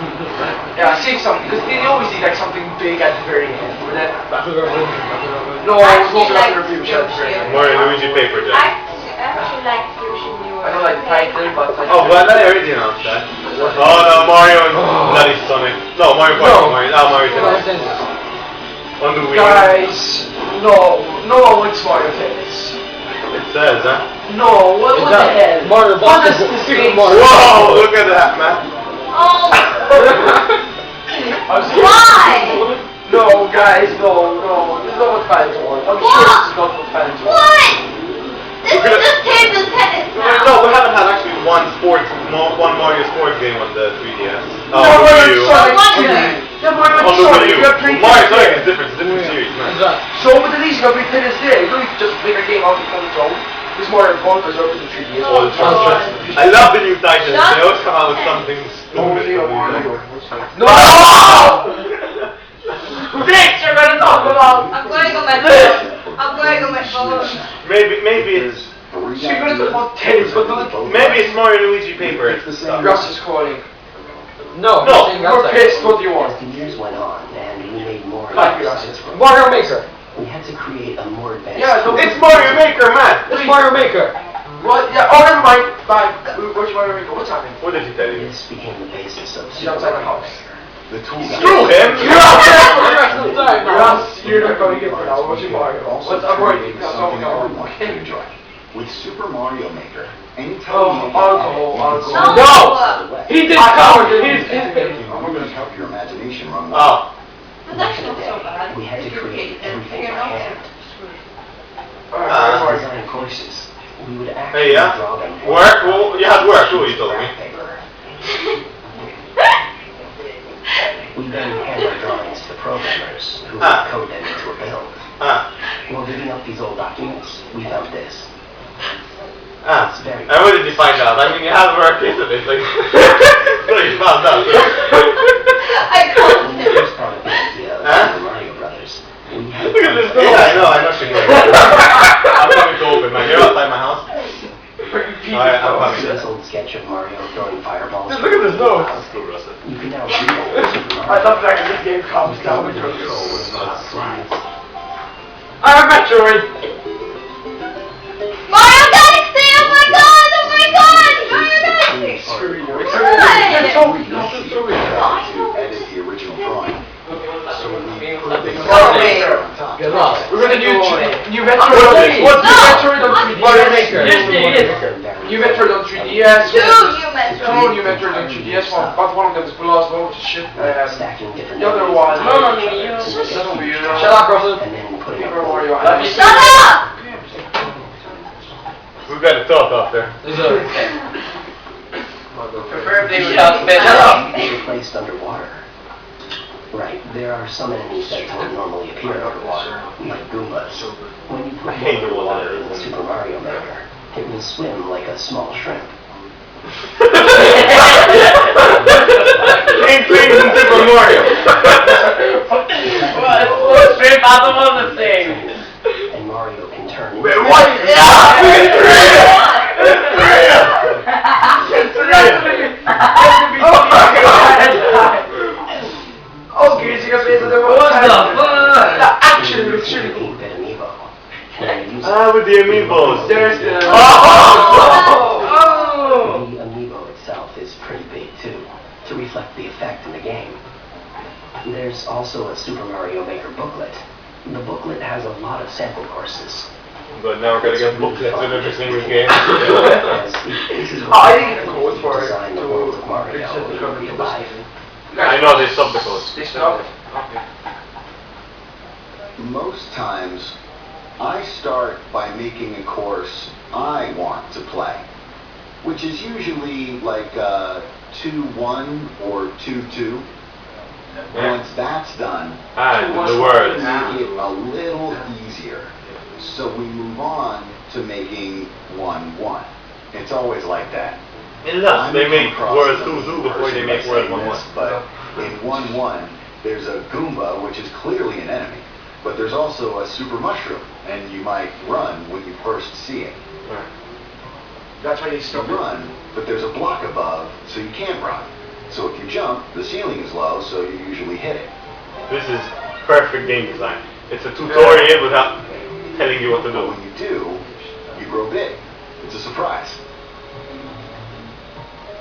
Yeah, say something, because they always need like something big at the very end. But then, no, I it's not actually like gonna review at the very end. Mario and Luigi Paper Jam. I actually like Yoshi Newer. I don't like the title, but like... Oh, well, they already announced that. Oh no, Mario and Bloody Sonic. No, Mario Party. Mario Tennis. On the Wii. Guys, no, it's Mario Tennis. It says, huh? No, what the hell? Mario What Bros. is this? Whoa, look at that, man. Oh! Why? No, guys, no. This is not what fans want. I'm sure this is not what fans want. What? This is just table tennis now. No, we haven't had actually one Mario sports game on the 3DS. No, Mario Wii U. Sonic. The Mario On the Sonic, Wii you U. have played Mario tennis Sonic there. is different, it's a different series, man. So with the least, you have played tennis there. You don't need to just make a game out on its own. This Mario Golf is open to 3DS. All the time. I love the new titles. They always come out with something stupid. No! Bitch, you're gonna talk about. I'm going on my phone. I'm going on my phone. Maybe it's She's gonna talk about tennis, but not. maybe it's Mario and Luigi Paper. Russ is calling. No, You're pissed. What do you want? As the years went on, and we made more Like advances, Mario Maker. we had to create a more advanced. Yeah, no, It's Mario Maker, man. It's Mario Maker. What? Yeah. Oh, never mind. Bye. Where's Mario Maker? What's happening? What did he tell you? This became the basis of She's outside the house. The tool Screw him! You're outside for the rest of the time. Russ, you're not going to get it now. What's your Mario? What's I'm worried. enjoy. With Super Mario Maker, anytime Oh, you make alcohol. No! He did cover it. I'm going to help your imagination run wild. Oh. But that's not so bad. We had to create everything You're by not hand. screwed. Design courses. We would Hey, actually yeah? draw them. Work? Well, you had work, what you told me. Paper. We then hand our drawings to the programmers who would code them into a build. While digging up these old documents, we found this. It's very And what did you find out? I mean, you had work, isn't it? Like, so you found out. I called When we him. first thought of the idea of Super Mario Brothers, we had Look at this door. Yeah, I know she's going. I'm coming to open, man. You're outside my house. Alright, I'm coming. this old sketch of Mario throwing fireballs. Look at this nose. Screw Russell. You can now read all the Super I Mario. thought that this game calms down with your It's I'm Metroid. Mario Galaxy! Oh my god! Oh my god! Mario Galaxy! Screw you. What? To edit the original drawing. So we put the Mario Maker. on top. Get lost. We're gonna do new Metroid. What's the Metroid on 3D? Mario Maker. New Metroid on 3DS. Two new Two new Metroid. Metroid on 3DS. But one of them is the last one, which is shit. Stacking different The other one. elements That's weird. Shut up, Russell. and then putting Paper up Mario. Shut up! We've got to talk up there. placed underwater. Right, there are some enemies that don't normally appear underwater, like Goombas. When you put I hate them the water. underwater in the Super Mario Maker, it will swim like a small shrimp. Ain't things in Super Mario. And Ah, with the amiibos. There's the... The amiibo itself is pretty big too, to reflect the effect in the game. There's also a Super Mario Maker booklet. The booklet has a lot of sample courses. But now we're gonna get booklets in every single game. I didn't get a code for it. Design the world of Mario in real life. I know they stopped the codes. They stopped it. Okay. Most times, I start by making a course I want to play, which is usually like 2-1 or 2-2. Once that's done, the words. make it a little easier. So we move on to making 1-1. It's always like that. Unless they make word 2-2 before they make word 1-1. But in 1-1, there's a Goomba, which is clearly an enemy. But there's also a super mushroom, and you might run when you first see it. That's why you still run, but there's a block above, so you can't run. So if you jump, the ceiling is low, so you usually hit it. This is perfect game design. It's a tutorial without telling you what to do. But when you do, you grow big. It's a surprise.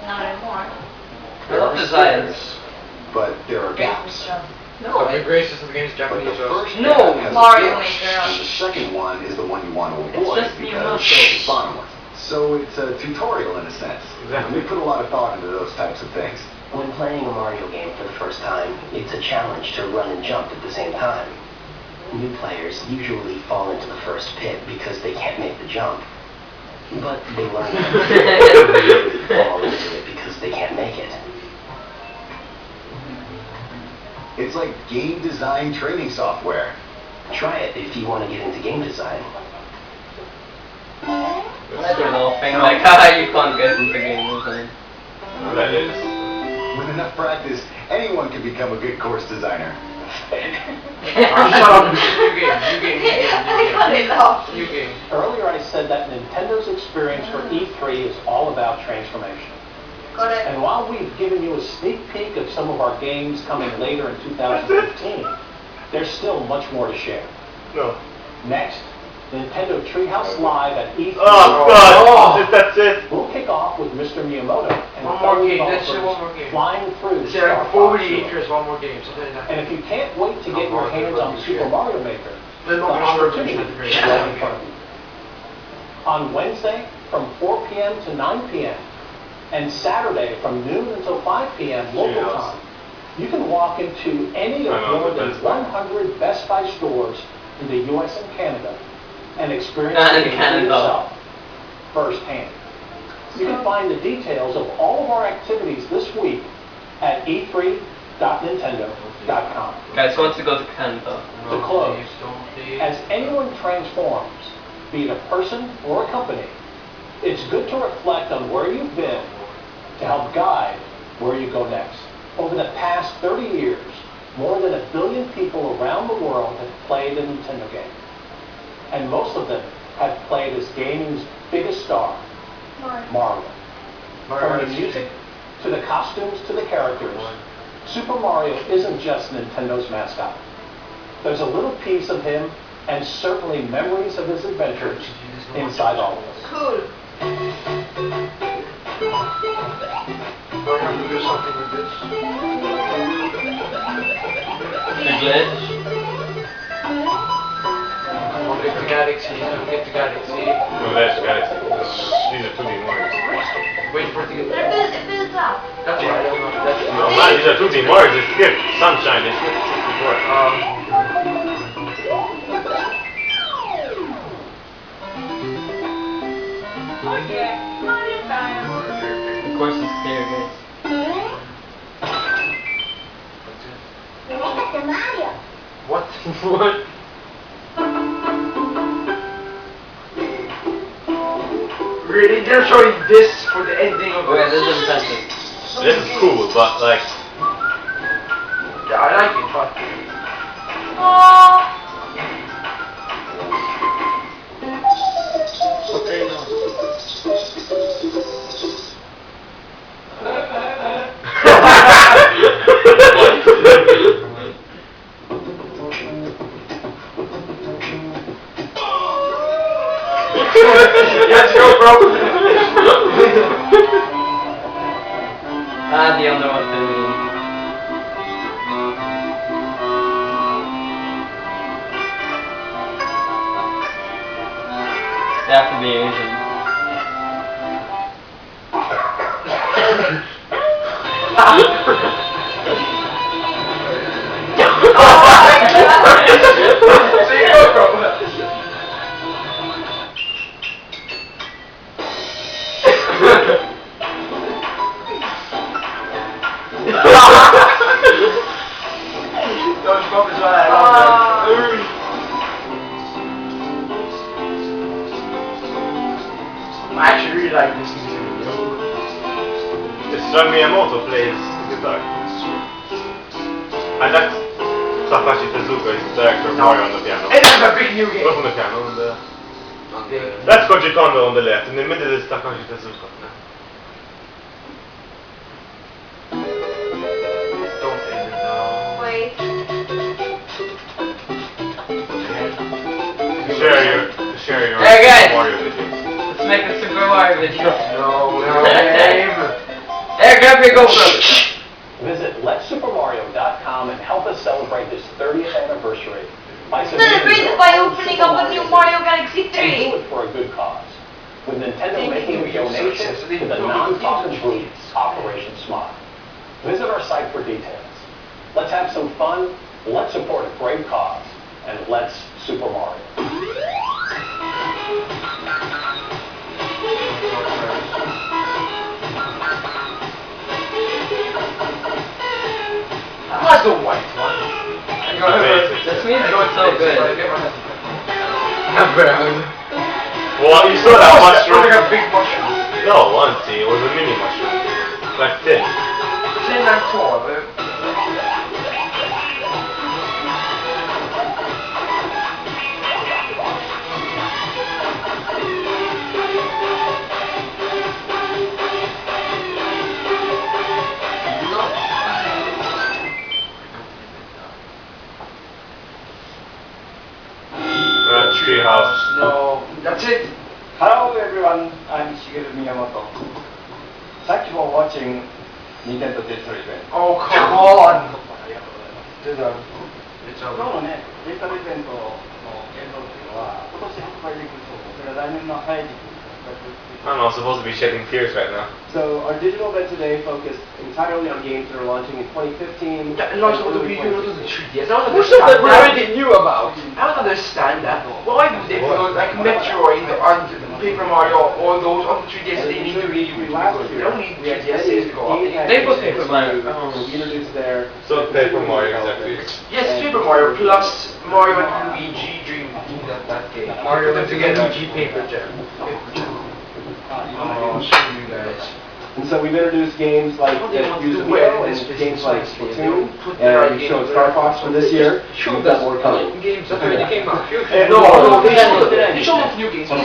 Not anymore. I love designs. But there are gaps. No, the greatest of the game's But Japanese. the first No, gap has Mario a glitch, Maker. and the second one is the one you want to avoid just new because muscles. it's bottomless. So it's a tutorial in a sense. And we put a lot of thought into those types of things. When playing a Mario game for the first time, it's a challenge to run and jump at the same time. New players usually fall into the first pit because they can't make the jump. But they learn to fall into it because they can't make it. It's like game design training software. Try it if you want to get into game design. That's a little thing like, you can't get into game design. That is. With enough practice, anyone can become a good course designer. Shut up. New game. Earlier I said that Nintendo's experience for E3 is all about transformation. Got it. And while we've given you a sneak peek of some of our games coming later in 2015, there's still much more to share. No. Next, Nintendo Treehouse Live at E3. Oh God! That's it. We'll kick off with Mr. Miyamoto and One more fellow game, let's do developers one more game. flying through It's Star like 40 Fox Zero. acres, one more game. Something like that. And if you can't wait to get your hands on Super Mario Maker, Then the we'll make sure opportunity we is right in front of you. On Wednesday from 4 p.m. to 9 p.m. and Saturday from noon until 5 p.m. local time, you can walk into any of more than 100 Best Buy stores in the U.S. and Canada and experience the game for yourself firsthand. You can find the details of all of our activities this week at e3.nintendo.com. Guys, who wants to go to Canada? To close, as anyone transforms, be it a person or a company, it's good to reflect on where you've been to help guide where you go next. Over the past 30 years, more than 1 billion people around the world have played a Nintendo game. And most of them have played as gaming's biggest star, Mario. From the music, to the costumes, to the characters, Super Mario isn't just Nintendo's mascot. There's a little piece of him, and certainly memories of his adventures, inside all of us. Cool. I have to do something with this. The glitch? I'll get the Galaxy. No, that's Galaxy. These are 2D Marios. Wait for it to get It builds up. That's why I don't know. That's No, man, these are 2D Marios. They skip sunshine. They skip 64. Okay. Mario time. Of course it's clear, guys. What? What? Really? They're showing this for the ending of Okay, it. this is impressive. This is cool, but like, Yeah, I like it, but... Okay, no. Let's go, bro. The other one to me. They have to be Asian. See you go, bro. I actually really like this music video. Miyamoto plays guitar. And that's Takashi Tezuka, is the director of Mario on the piano. And it's a big new game. Not on the piano, that's Koji Kondo on the left, in the middle is Takashi Tezuka. Don't end it now. Wait. Share your Hey, guys. Mario videos. Let's make a Super Mario video. No, game. Hey, grab your GoPro. Visit LetSuperMario.com and help us celebrate this 30th anniversary by Celebrate it by opening up a new Mario Galaxy and 3. do it for a good cause. With Nintendo making a donation to the non-profit group Operation Smile. Visit our site for details. Let's have some fun, let's support a great cause, and let's Super Mario. What's the white one? This music is so good. Well, you saw that mushroom. Like a big mushroom. No, once it was a mini mushroom. Like thin. Thin and tall. Treehouse. No, that's it. Hello everyone, I'm Shigeru Miyamoto. Thank you for watching Nintendo Digital Event. Oh, come on. 今日のね、デジタルイベントの映像っていうのは、今年発売できるそうです。それは来年の早い時期に発売する。I'm not supposed to be shedding tears right now. So our digital event today focused entirely on games that are launching in 2015. Yeah, launch of the Wii U, not the 3DS. I don't Most of them understand we that. already knew about. I don't understand that. Why do they put like Metroid and Paper Mario, all those on the 3DS? They need to Wii U. They don't need 3DS to go up. They put Paper Mario. We introduced their So Paper Mario, exactly. Yes, Paper Mario plus Mario and Luigi Dream Team, that game. Mario and Luigi Paper Jam. Oh, show you guys. And so we've introduced games like that use Wheel and games like Splatoon, and we showed Star Fox for this year. We've got more coming. Games that already came out. No, they showed off new games. This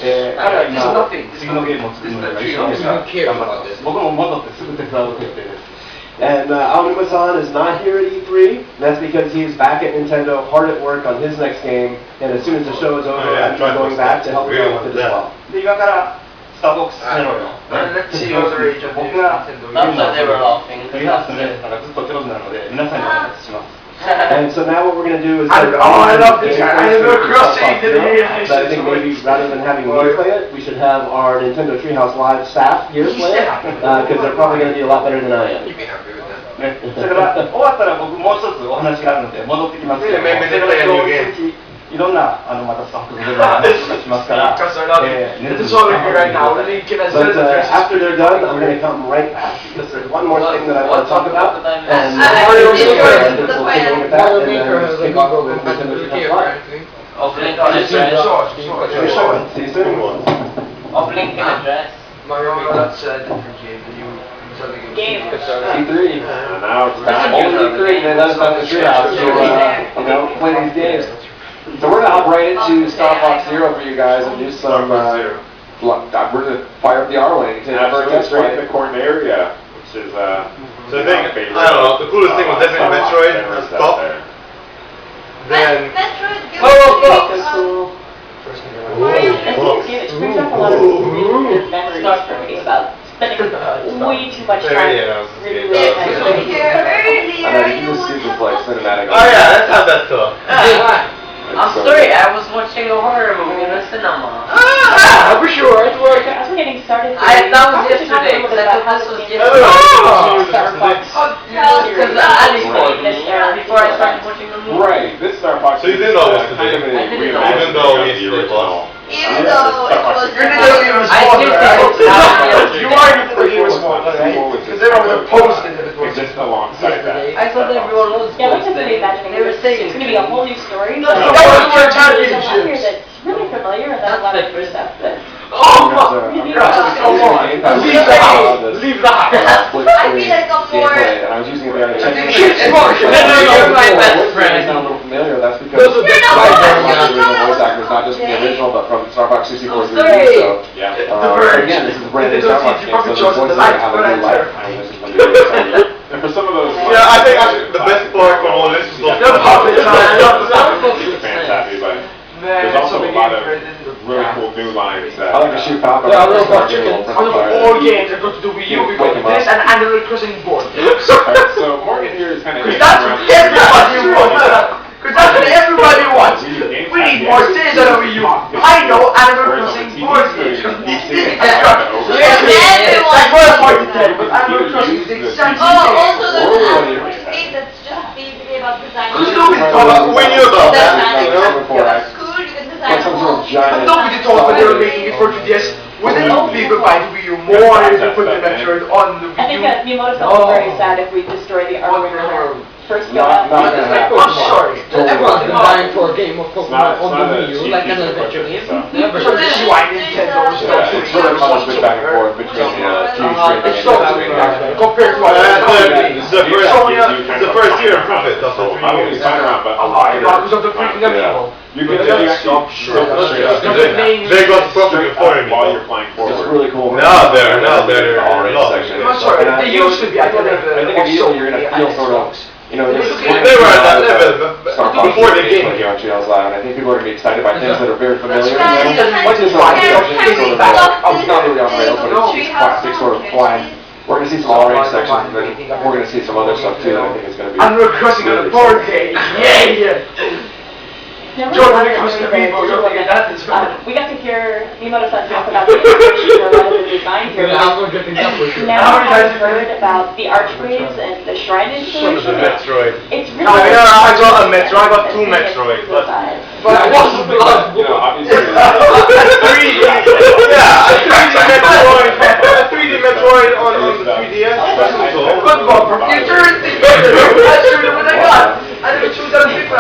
is nothing. 次のゲームを作るのが一緒 Don't に even care about this. 僕も戻ってすぐ手伝う予定です。 And Aonuma-san is not here at E3. That's because he's back at Nintendo, hard at work on his next game. And as soon as the show is over, he's going back to help them with it as well. で、今からスターボックスやろうよ。 Let's see what the rage of 僕が Not that they were laughing. リハーサルでなんかずっと上手なので、皆さんにお話しします。 And so now what we're going to do is... I love this guy. I have no crossing to the But I think maybe rather than having me play it, we should have our Nintendo Treehouse Live staff here play it. Because they're probably going to do a lot better than I am. ね、それから終わったら僕もう一つお話があるので戻ってきますけども、いろんなまたスタッフのお話しますから、It's all over right now. But after they're done, I'm going to come right back because there's one more thing that I want to talk about. And we'll take a look at that and then kick off with Nintendo Treehouse Live. Opening address. See you soon. Opening address. Mario, that's a different game. Game. E3. Now it's time. Only E3, they let us have the treehouse to play these games. So we're going to hop right into Star Fox Zero for you guys and do some... we're going to fire up the R-Wing to have our test right in the corner area, which is so I think, I don't know, the coolest thing was definitely Metroid at the top. Then... Metroid, Oh, First that talk? I'm sorry, I was watching a horror movie in the cinema. For sure, it worked. As we're getting started, That was yesterday, because I thought this was yesterday. Because Ali told me before I started watching the movie. Right, this Star Fox. So you didn't know it was kind of a today? reimagining Even though of it's the the original. Even though it was You're gonna tell me it was I smaller, did right? say You are gonna tell me it was smaller, right? Because everyone would have posted if it was. Just alongside that. I thought everyone was Yeah, let's just posting. reimagining. They were saying It's going to be a whole new story. That's but the one there's we're some championships. here that's really familiar and then a lot of new stuff that. Oh my gosh, come on. Leave the house. Leave the house. I feel like I'm more. And I was using it there to check in. You're my best friend. Sound a little familiar. That's because the original voice actor is not just from the original, but from Star Fox 64's review. So, again, this is a brand new Star Fox game, so the voices have a new life. And for some of those, Yeah, I think actually the best part from all this is those fantastic, but there's also a lot of really cool new lines that. I like to shoot Falcon. Yeah, I don't know about chicken. All games are going to the Wii U. We got this and Animal Crossing board. So Morgan here is kind of. Because that's what everybody wants. Because that's what everybody wants. We need more cities on the Wii U. I know Animal Crossing board games. Like World Party 10, but Animal Crossing is exactly the same. Also there's an Animal Crossing that's just basically about design. Because nobody talks we knew about that. That's cool, you can design homes. But nobody thought when they were making it for 2DS, wouldn't people buy the Wii U more if you put the Metroid on the I Wii think U? that Miyamoto-san was very sad if we destroy the art when we first go out. Not gonna happen. I'm sorry. Everyone's been dying for a game of Pokemon on the Wii U, like an adventure game. Never. So this is why Nintendo is not It's sort of a switch back and forth between It's so compared to the first year improvement of the 3 years. because of the freaking amiibo. You can They got profit before me while you're flying It's forward. really cool. Now they're lost. I'm sorry, they used to be at the level I think immediately you're gonna feel sort of, you know, this They were at that level before the game. on Trails Live, and I think people are gonna be excited by things that are very familiar to right. them. Like this one, it's not really on rails, but it's classic sort of flying. We're gonna see some all-range sections, and then we're gonna see some other stuff too that I think is gonna be. And we're crossing on the board game. Yeah! George, when it comes to Amiibo, you're thinking that is We got to hear Miyamoto-san talk about the inspiration of the design here. Now I've heard about the archways and the shrine installation. Metroid. It's really I got a Metroid, I got 2 Metroids, but But what's the blood? You know, obviously. 3D, yeah, a 3D Metroid on the 3DS. Good one for futuristic better. That's really what I got. I didn't choose other people.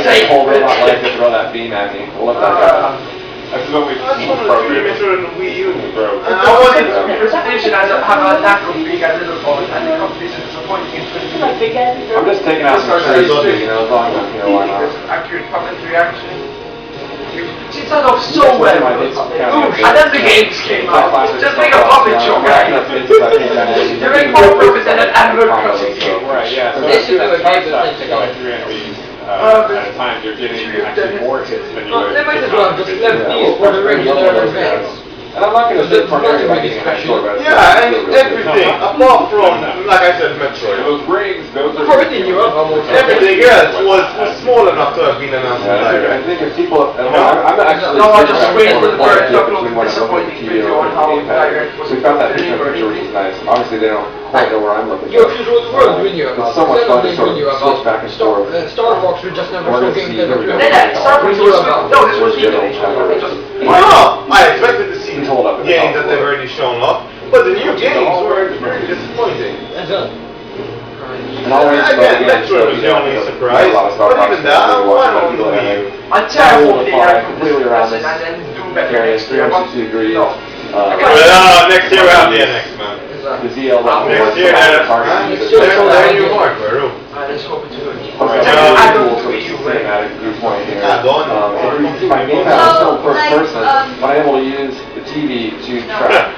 Say whole robot like to throw that beam at me. We'll let that go. That's what we That's see one of the 3D Metroid on Wii U. bro. I wanted the presentation as have a natural being a little ball, and the competition is disappointing in 20 like big guys. I'm just taking out some trees, you know, as long as, you know, why not? accurate comment reaction. She started off so well, and then the games came out. Just make a puppet show, guys. You make more profit than an Animal Crossing game. Right, yeah. So They should do a game that that's like 3 enemies at a time. You're getting actually more hits than you would. They might as well just left these for the regular events. And I'm not going to say primarily by getting a high-score, but Yeah, and everything, apart from, like I said, Metroid. Those rings, those are. Everything you have almost. Everything else was small enough to have been announced in I direct. think if people, I'm not actually. No, I just wait for the bird to upload between when I'm looking at the disappointing TV video or on how the gamepad. direct was. So we found that picture, which is nice. Obviously, they don't quite know where I'm looking. Your usual world we knew about. It's so much fun to sort of we knew switch back and forth. Star Fox we just never We're saw gonna games see ever. here we go. Star Fox was no, this was No, I expected to see Hold up. games that they've already shown off, but the new games were very disappointing. And always Again, Metroid was the only surprise, but even that, why not the Wii U? I'm terrible completely around this and then do better area, next year. 360 degrees. Next year we have the NX, man. The ZL Next year, they're new hardware. Let's hope it's good. I don't cinematic viewpoint here. If my gamepad was still first person, I'm able to use the TV to track